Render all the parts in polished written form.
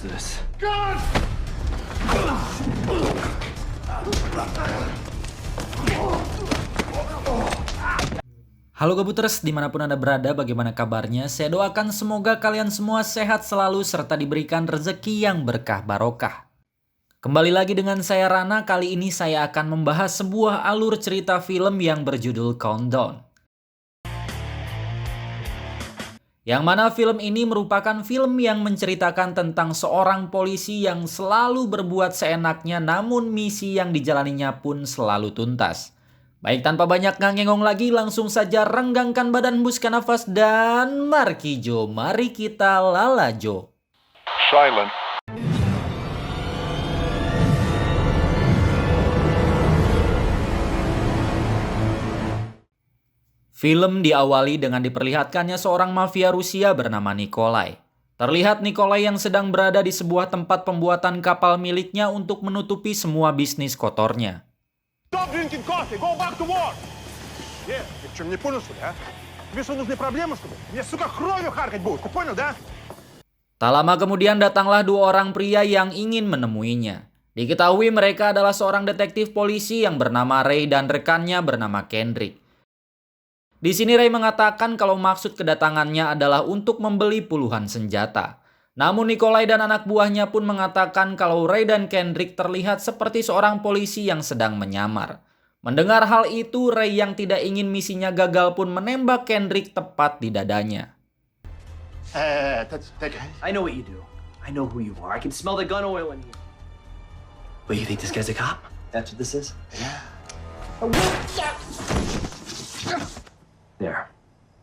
What's this? Halo Gabuters, dimanapun Anda berada, bagaimana kabarnya? Saya doakan semoga kalian semua sehat selalu serta diberikan rezeki yang berkah barokah. Kembali lagi dengan saya Rana, kali ini saya akan membahas sebuah alur cerita film yang berjudul Countdown. Yang mana film ini merupakan film yang menceritakan tentang seorang polisi yang selalu berbuat seenaknya namun misi yang dijalaninya pun selalu tuntas. Baik tanpa banyak ngangengong lagi, langsung saja renggangkan badan, hembuskan nafas, dan markijo, mari kita lalajo. Silent. Film diawali dengan diperlihatkannya seorang mafia Rusia bernama Nikolai. Terlihat Nikolai yang sedang berada di sebuah tempat pembuatan kapal miliknya untuk menutupi semua bisnis kotornya. Stop drinking coffee. Go back to work. Yeah, ты что, не понял, что ли, а? Тебе что, нужны проблемы, что ли? Мне, сука, кровью харкать будешь, ты понял, да? Tak lama kemudian datanglah dua orang pria yang ingin menemuinya. Diketahui mereka adalah seorang detektif polisi yang bernama Ray dan rekannya bernama Kendrick. Di sini Ray mengatakan kalau maksud kedatangannya adalah untuk membeli puluhan senjata. Namun Nikolai dan anak buahnya pun mengatakan kalau Ray dan Kendrick terlihat seperti seorang polisi yang sedang menyamar. Mendengar hal itu, Ray yang tidak ingin misinya gagal pun menembak Kendrick tepat di dadanya. I know what you do. I know who you are. I can smell the gun oil in you. But you think this guy's a cop? That's what this is? Yeah. There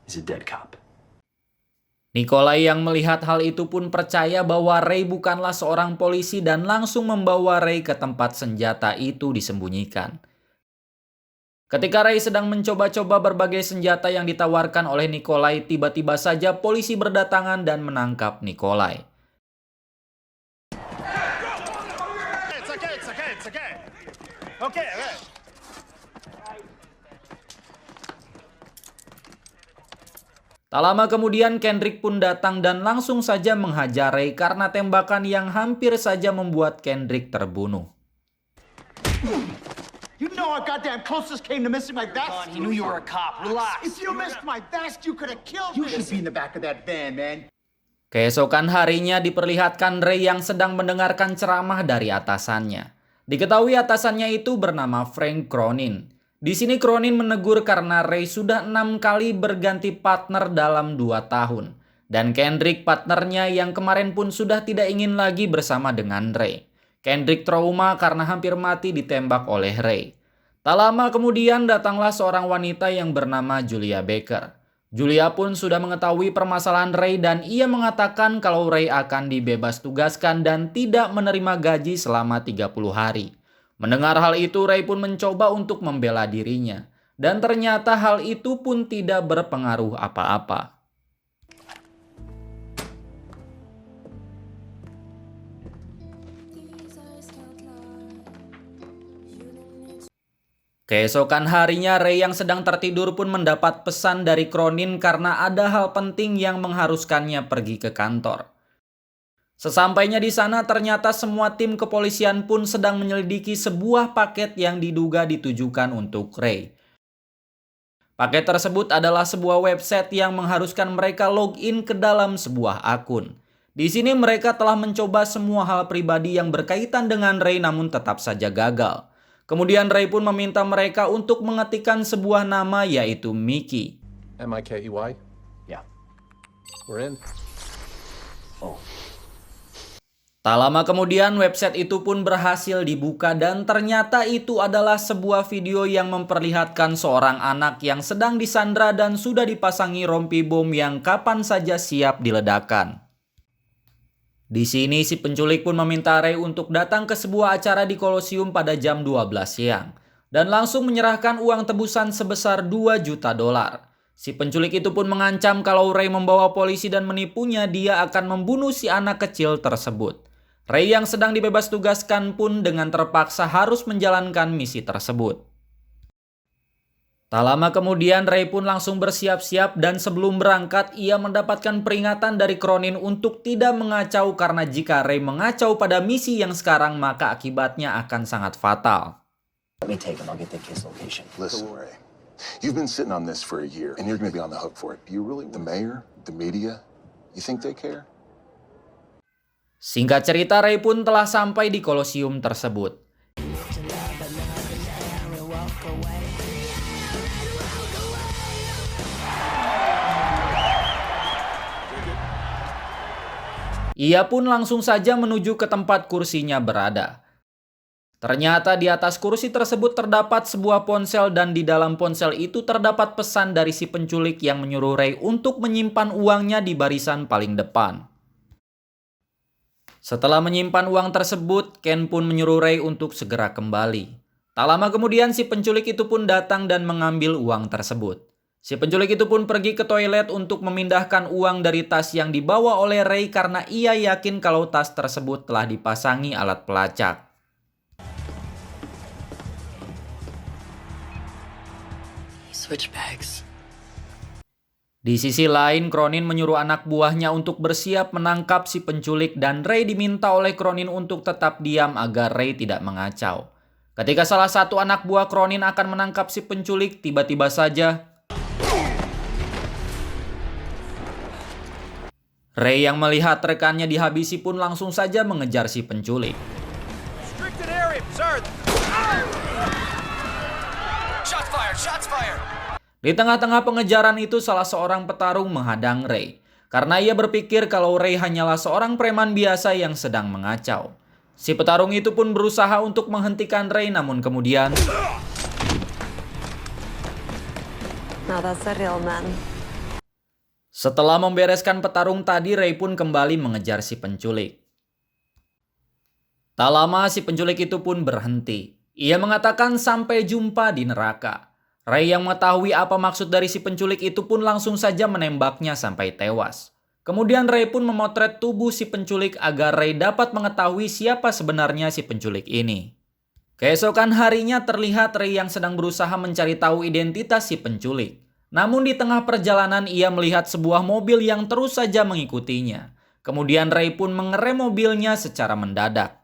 is a dead cop. Nikolai yang melihat hal itu pun percaya bahwa Ray bukanlah seorang polisi dan langsung membawa Ray ke tempat senjata itu disembunyikan. Ketika Ray sedang mencoba-coba berbagai senjata yang ditawarkan oleh Nikolai, tiba-tiba saja polisi berdatangan dan menangkap Nikolai. Okay. Tak lama kemudian Kendrick pun datang dan langsung saja menghajar Ray karena tembakan yang hampir saja membuat Kendrick terbunuh. You know how goddamn close this came to missing my vest? He knew you were a cop. Relax. If you missed my vest, you could have killed me. You should be in the back of that van, man. Keesokan harinya diperlihatkan Ray yang sedang mendengarkan ceramah dari atasannya. Diketahui atasannya itu bernama Frank Cronin. Di sini Cronin menegur karena Ray sudah 6 kali berganti partner dalam 2 tahun. Dan Kendrick partnernya yang kemarin pun sudah tidak ingin lagi bersama dengan Ray. Kendrick trauma karena hampir mati ditembak oleh Ray. Tak lama kemudian datanglah seorang wanita yang bernama Julia Baker. Julia pun sudah mengetahui permasalahan Ray dan ia mengatakan kalau Ray akan dibebas tugaskan dan tidak menerima gaji selama 30 hari. Mendengar hal itu, Ray pun mencoba untuk membela dirinya. Dan ternyata hal itu pun tidak berpengaruh apa-apa. Keesokan harinya, Ray yang sedang tertidur pun mendapat pesan dari Cronin karena ada hal penting yang mengharuskannya pergi ke kantor. Sesampainya di sana ternyata semua tim kepolisian pun sedang menyelidiki sebuah paket yang diduga ditujukan untuk Ray. Paket tersebut adalah sebuah website yang mengharuskan mereka login ke dalam sebuah akun. Di sini mereka telah mencoba semua hal pribadi yang berkaitan dengan Ray namun tetap saja gagal. Kemudian Ray pun meminta mereka untuk mengetikkan sebuah nama yaitu Mickey. M-I-K-E-Y? Yeah. We're in. Oh. Tak lama kemudian website itu pun berhasil dibuka dan ternyata itu adalah sebuah video yang memperlihatkan seorang anak yang sedang disandra dan sudah dipasangi rompi bom yang kapan saja siap diledakkan. Di sini si penculik pun meminta Ray untuk datang ke sebuah acara di Kolosium pada jam 12 siang dan langsung menyerahkan uang tebusan sebesar $2 juta. Si penculik itu pun mengancam kalau Ray membawa polisi dan menipunya, dia akan membunuh si anak kecil tersebut. Ray yang sedang dibebas tugaskan pun dengan terpaksa harus menjalankan misi tersebut. Tak lama kemudian Ray pun langsung bersiap-siap dan sebelum berangkat ia mendapatkan peringatan dari Cronin untuk tidak mengacau karena jika Ray mengacau pada misi yang sekarang maka akibatnya akan sangat fatal. Let me take him. I'll get the kiss location. Listen, Ray, you've been sitting on this for a year, and you're going to be on the hook for it. Do you really, the mayor, the media, you think they care? Singkat cerita, Ray pun telah sampai di Kolosium tersebut. Ia pun langsung saja menuju ke tempat kursinya berada. Ternyata di atas kursi tersebut terdapat sebuah ponsel dan di dalam ponsel itu terdapat pesan dari si penculik yang menyuruh Ray untuk menyimpan uangnya di barisan paling depan. Setelah menyimpan uang tersebut, Ken pun menyuruh Ray untuk segera kembali. Tak lama kemudian si penculik itu pun datang dan mengambil uang tersebut. Si penculik itu pun pergi ke toilet untuk memindahkan uang dari tas yang dibawa oleh Ray karena ia yakin kalau tas tersebut telah dipasangi alat pelacak. Switch bags. Di sisi lain, Cronin menyuruh anak buahnya untuk bersiap menangkap si penculik dan Ray diminta oleh Cronin untuk tetap diam agar Ray tidak mengacau. Ketika salah satu anak buah Cronin akan menangkap si penculik, tiba-tiba saja Ray yang melihat rekannya dihabisi pun langsung saja mengejar si penculik. Di tengah-tengah pengejaran itu salah seorang petarung menghadang Ray. Karena ia berpikir kalau Ray hanyalah seorang preman biasa yang sedang mengacau. Si petarung itu pun berusaha untuk menghentikan Ray namun kemudian Now that's a real man. setelah membereskan petarung tadi, Ray pun kembali mengejar si penculik. Tak lama si penculik itu pun berhenti. Ia mengatakan sampai jumpa di neraka. Ray yang mengetahui apa maksud dari si penculik itu pun langsung saja menembaknya sampai tewas. Kemudian Ray pun memotret tubuh si penculik agar Ray dapat mengetahui siapa sebenarnya si penculik ini. Keesokan harinya terlihat Ray yang sedang berusaha mencari tahu identitas si penculik. Namun di tengah perjalanan ia melihat sebuah mobil yang terus saja mengikutinya. Kemudian Ray pun mengerem mobilnya secara mendadak.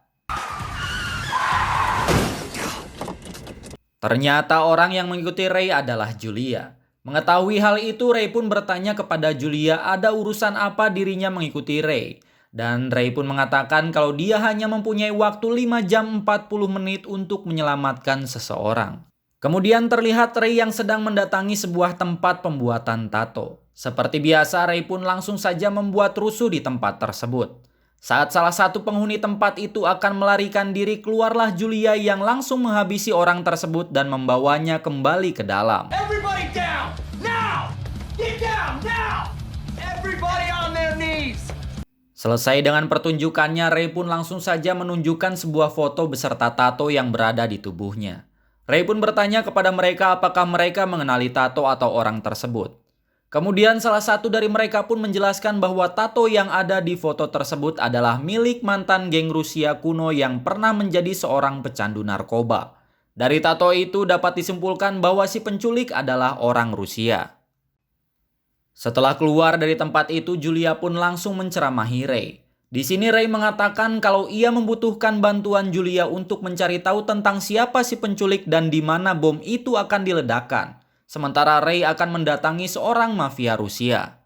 Ternyata orang yang mengikuti Ray adalah Julia. Mengetahui hal itu, Ray pun bertanya kepada Julia ada urusan apa dirinya mengikuti Ray. Dan Ray pun mengatakan kalau dia hanya mempunyai waktu 5 jam 40 menit untuk menyelamatkan seseorang. Kemudian terlihat Ray yang sedang mendatangi sebuah tempat pembuatan tato. Seperti biasa, Ray pun langsung saja membuat rusuh di tempat tersebut. Saat salah satu penghuni tempat itu akan melarikan diri, keluarlah Julia yang langsung menghabisi orang tersebut dan membawanya kembali ke dalam. Everybody down! Now! Get down! Now! Everybody on their knees! Selesai dengan pertunjukannya, Ray pun langsung saja menunjukkan sebuah foto beserta tato yang berada di tubuhnya. Ray pun bertanya kepada mereka apakah mereka mengenali tato atau orang tersebut. Kemudian salah satu dari mereka pun menjelaskan bahwa tato yang ada di foto tersebut adalah milik mantan geng Rusia kuno yang pernah menjadi seorang pecandu narkoba. Dari tato itu dapat disimpulkan bahwa si penculik adalah orang Rusia. Setelah keluar dari tempat itu, Julia pun langsung menceramahi Ray. Di sini Ray mengatakan kalau ia membutuhkan bantuan Julia untuk mencari tahu tentang siapa si penculik dan di mana bom itu akan diledakkan. Sementara Ray akan mendatangi seorang mafia Rusia.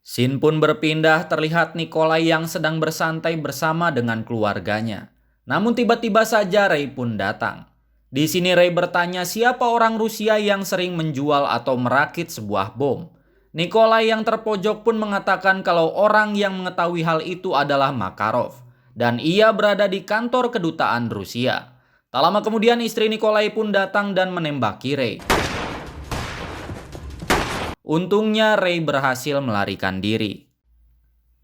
Scene pun berpindah, terlihat Nikolai yang sedang bersantai bersama dengan keluarganya. Namun tiba-tiba saja Ray pun datang. Di sini Ray bertanya siapa orang Rusia yang sering menjual atau merakit sebuah bom. Nikolai yang terpojok pun mengatakan kalau orang yang mengetahui hal itu adalah Makarov. Dan ia berada di kantor kedutaan Rusia. Tak lama kemudian istri Nikolai pun datang dan menembaki Ray. Untungnya Ray berhasil melarikan diri.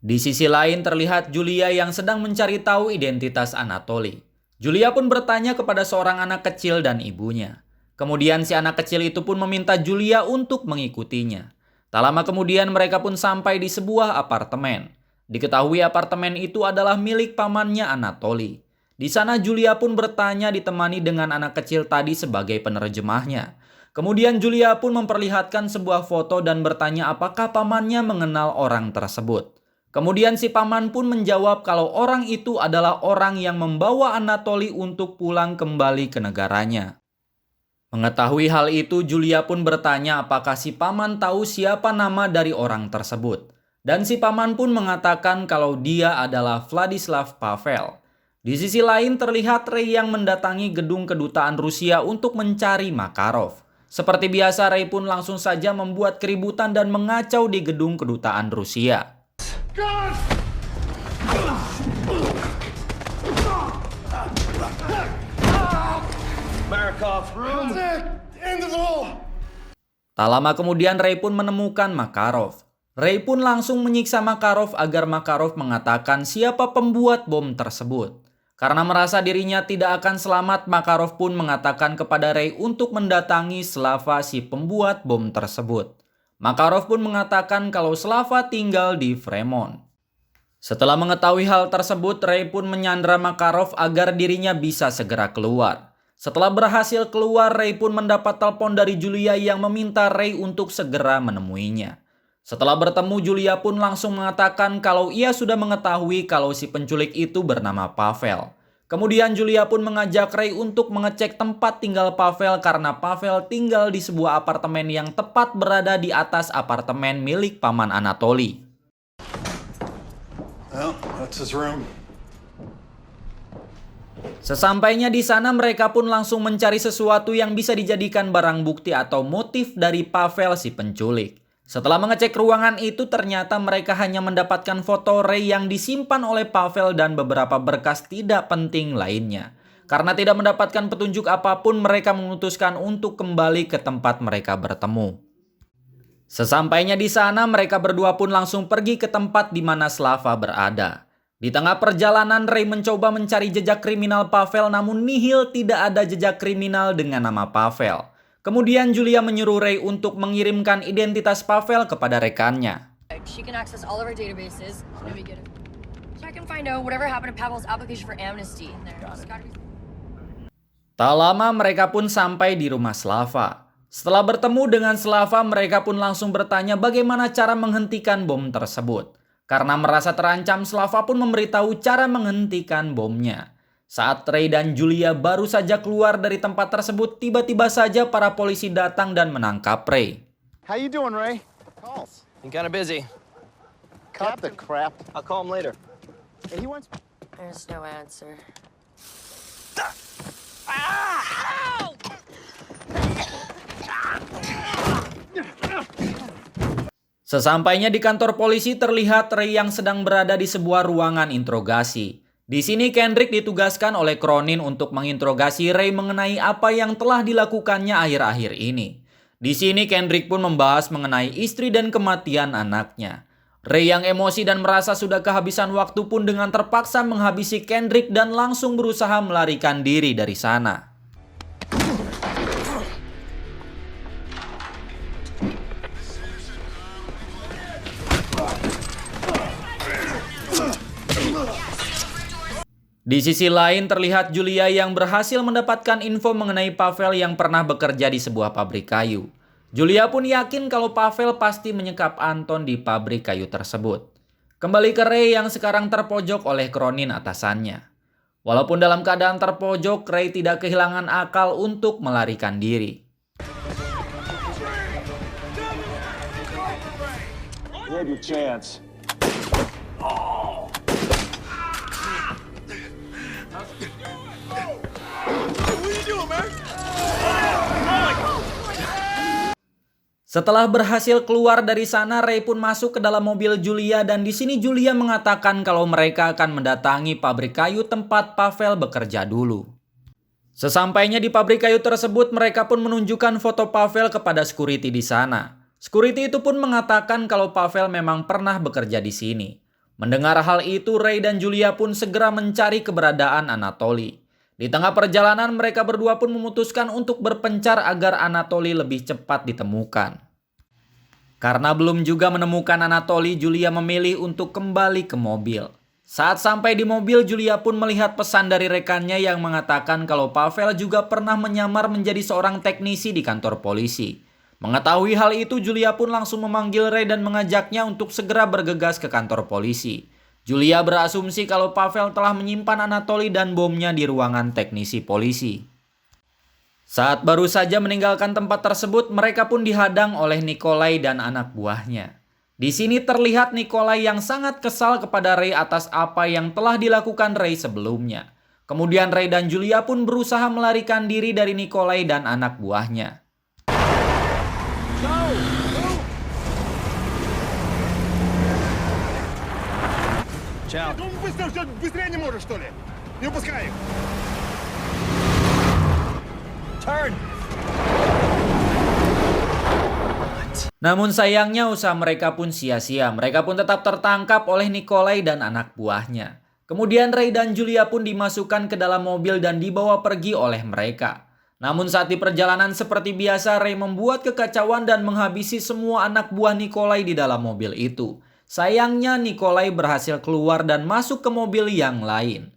Di sisi lain terlihat Julia yang sedang mencari tahu identitas Anatoly. Julia pun bertanya kepada seorang anak kecil dan ibunya. Kemudian si anak kecil itu pun meminta Julia untuk mengikutinya. Tak lama kemudian mereka pun sampai di sebuah apartemen. Diketahui apartemen itu adalah milik pamannya Anatoly. Di sana Julia pun bertanya ditemani dengan anak kecil tadi sebagai penerjemahnya. Kemudian Julia pun memperlihatkan sebuah foto dan bertanya apakah pamannya mengenal orang tersebut. Kemudian si paman pun menjawab kalau orang itu adalah orang yang membawa Anatoly untuk pulang kembali ke negaranya. Mengetahui hal itu, Julia pun bertanya apakah si paman tahu siapa nama dari orang tersebut. Dan si paman pun mengatakan kalau dia adalah Vladislav Pavel. Di sisi lain terlihat Ray yang mendatangi gedung kedutaan Rusia untuk mencari Makarov. Seperti biasa, Ray pun langsung saja membuat keributan dan mengacau di gedung kedutaan Rusia. Markov. Tak lama kemudian Ray pun menemukan Makarov. Ray pun langsung menyiksa Makarov agar Makarov mengatakan siapa pembuat bom tersebut. Karena merasa dirinya tidak akan selamat, Makarov pun mengatakan kepada Ray untuk mendatangi Slava si pembuat bom tersebut. Makarov pun mengatakan kalau Slava tinggal di Fremont. Setelah mengetahui hal tersebut, Ray pun menyandra Makarov agar dirinya bisa segera keluar. Setelah berhasil keluar, Ray pun mendapat telepon dari Julia yang meminta Ray untuk segera menemuinya. Setelah bertemu, Julia pun langsung mengatakan kalau ia sudah mengetahui kalau si penculik itu bernama Pavel. Kemudian Julia pun mengajak Ray untuk mengecek tempat tinggal Pavel karena Pavel tinggal di sebuah apartemen yang tepat berada di atas apartemen milik paman Anatoly. Well, that's his room. Sesampainya di sana, mereka pun langsung mencari sesuatu yang bisa dijadikan barang bukti atau motif dari Pavel si penculik. Setelah mengecek ruangan itu, ternyata mereka hanya mendapatkan foto Ray yang disimpan oleh Pavel dan beberapa berkas tidak penting lainnya. Karena tidak mendapatkan petunjuk apapun, mereka memutuskan untuk kembali ke tempat mereka bertemu. Sesampainya di sana, mereka berdua pun langsung pergi ke tempat di mana Slava berada. Di tengah perjalanan, Ray mencoba mencari jejak kriminal Pavel, namun nihil, tidak ada jejak kriminal dengan nama Pavel. Kemudian Julia menyuruh Ray untuk mengirimkan identitas Pavel kepada rekannya. She can access all of our databases. Let me get it. Check and find out whatever happened to Pavel's application for amnesty. Tak lama mereka pun sampai di rumah Slava. Setelah bertemu dengan Slava, mereka pun langsung bertanya bagaimana cara menghentikan bom tersebut. Karena merasa terancam, Slava pun memberitahu cara menghentikan bomnya. Saat Ray dan Julia baru saja keluar dari tempat tersebut, tiba-tiba saja para polisi datang dan menangkap Ray. How you doing, Ray? Calls. I'm kind of busy. Cut the crap. I'll call him later. Hey, he wants... There's no answer. Sesampainya di kantor polisi, terlihat Ray yang sedang berada di sebuah ruangan interogasi. Di sini Kendrick ditugaskan oleh Cronin untuk menginterogasi Ray mengenai apa yang telah dilakukannya akhir-akhir ini. Di sini Kendrick pun membahas mengenai istri dan kematian anaknya. Ray yang emosi dan merasa sudah kehabisan waktu pun dengan terpaksa menghabisi Kendrick dan langsung berusaha melarikan diri dari sana. Di sisi lain terlihat Julia yang berhasil mendapatkan info mengenai Pavel yang pernah bekerja di sebuah pabrik kayu. Julia pun yakin kalau Pavel pasti menyekap Anton di pabrik kayu tersebut. Kembali ke Ray yang sekarang terpojok oleh Cronin atasannya. Walaupun dalam keadaan terpojok, Ray tidak kehilangan akal untuk melarikan diri. You had your chance. Setelah berhasil keluar dari sana, Ray pun masuk ke dalam mobil Julia dan di sini Julia mengatakan kalau mereka akan mendatangi pabrik kayu tempat Pavel bekerja dulu. Sesampainya di pabrik kayu tersebut, mereka pun menunjukkan foto Pavel kepada security di sana. Security itu pun mengatakan kalau Pavel memang pernah bekerja di sini. Mendengar hal itu, Ray dan Julia pun segera mencari keberadaan Anatoly. Di tengah perjalanan, mereka berdua pun memutuskan untuk berpencar agar Anatoly lebih cepat ditemukan. Karena belum juga menemukan Anatoly, Julia memilih untuk kembali ke mobil. Saat sampai di mobil, Julia pun melihat pesan dari rekannya yang mengatakan kalau Pavel juga pernah menyamar menjadi seorang teknisi di kantor polisi. Mengetahui hal itu, Julia pun langsung memanggil Ray dan mengajaknya untuk segera bergegas ke kantor polisi. Julia berasumsi kalau Pavel telah menyimpan Anatoly dan bomnya di ruangan teknisi polisi. Saat baru saja meninggalkan tempat tersebut, mereka pun dihadang oleh Nikolai dan anak buahnya. Di sini terlihat Nikolai yang sangat kesal kepada Ray atas apa yang telah dilakukan Ray sebelumnya. Kemudian Ray dan Julia pun berusaha melarikan diri dari Nikolai dan anak buahnya. Быстрее не можешь, что ли? Не упускай их! Turn! Namun sayangnya usaha mereka pun sia-sia. Mereka pun tetap tertangkap oleh Nikolai dan anak buahnya. Kemudian Ray dan Julia pun dimasukkan ke dalam mobil dan dibawa pergi oleh mereka. Namun saat di perjalanan seperti biasa, Ray membuat kekacauan dan menghabisi semua anak buah Nikolai di dalam mobil itu. Sayangnya Nikolai berhasil keluar dan masuk ke mobil yang lain.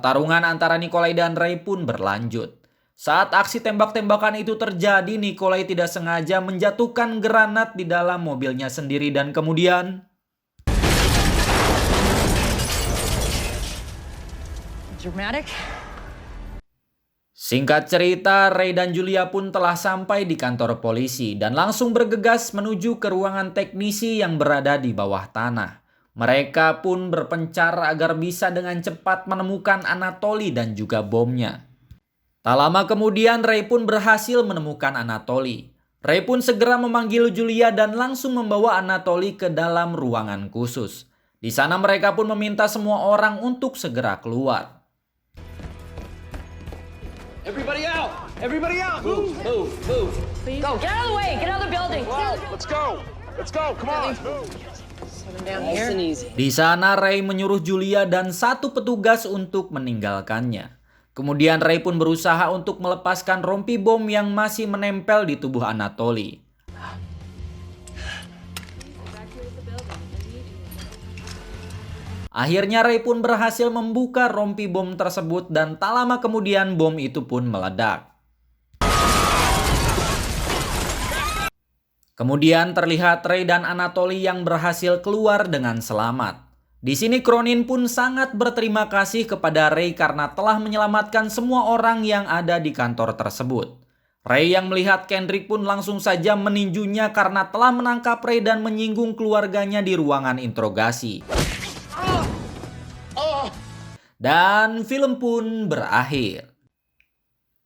Pertarungan antara Nikolai dan Ray pun berlanjut. Saat aksi tembak-tembakan itu terjadi, Nikolai tidak sengaja menjatuhkan granat di dalam mobilnya sendiri dan kemudian Dramatic. singkat cerita, Ray dan Julia pun telah sampai di kantor polisi dan langsung bergegas menuju ke ruangan teknisi yang berada di bawah tanah. Mereka pun berpencar agar bisa dengan cepat menemukan Anatoly dan juga bomnya. Tak lama kemudian Ray pun berhasil menemukan Anatoly. Ray pun segera memanggil Julia dan langsung membawa Anatoly ke dalam ruangan khusus. Di sana mereka pun meminta semua orang untuk segera keluar. Everybody out! Everybody out! Move! Move! Go. Get out of the way. Get out of the building. Let's go! Let's go! Come on! Nice and easy. Di sana Ray menyuruh Julia dan satu petugas untuk meninggalkannya. Kemudian Ray pun berusaha untuk melepaskan rompi bom yang masih menempel di tubuh Anatoly. Akhirnya Ray pun berhasil membuka rompi bom tersebut dan tak lama kemudian bom itu pun meledak. Kemudian terlihat Ray dan Anatoly yang berhasil keluar dengan selamat. Di sini Cronin pun sangat berterima kasih kepada Ray karena telah menyelamatkan semua orang yang ada di kantor tersebut. Ray yang melihat Kendrick pun langsung saja meninjunya karena telah menangkap Ray dan menyinggung keluarganya di ruangan interogasi. Dan film pun berakhir.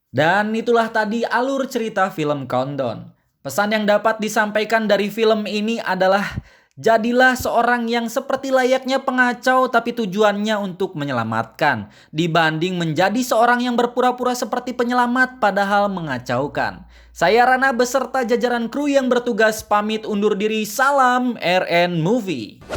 Dan itulah tadi alur cerita film Countdown. Pesan yang dapat disampaikan dari film ini adalah jadilah seorang yang seperti layaknya pengacau tapi tujuannya untuk menyelamatkan, dibanding menjadi seorang yang berpura-pura seperti penyelamat padahal mengacaukan. Saya Rana beserta jajaran kru yang bertugas pamit undur diri. Salam RN Movie.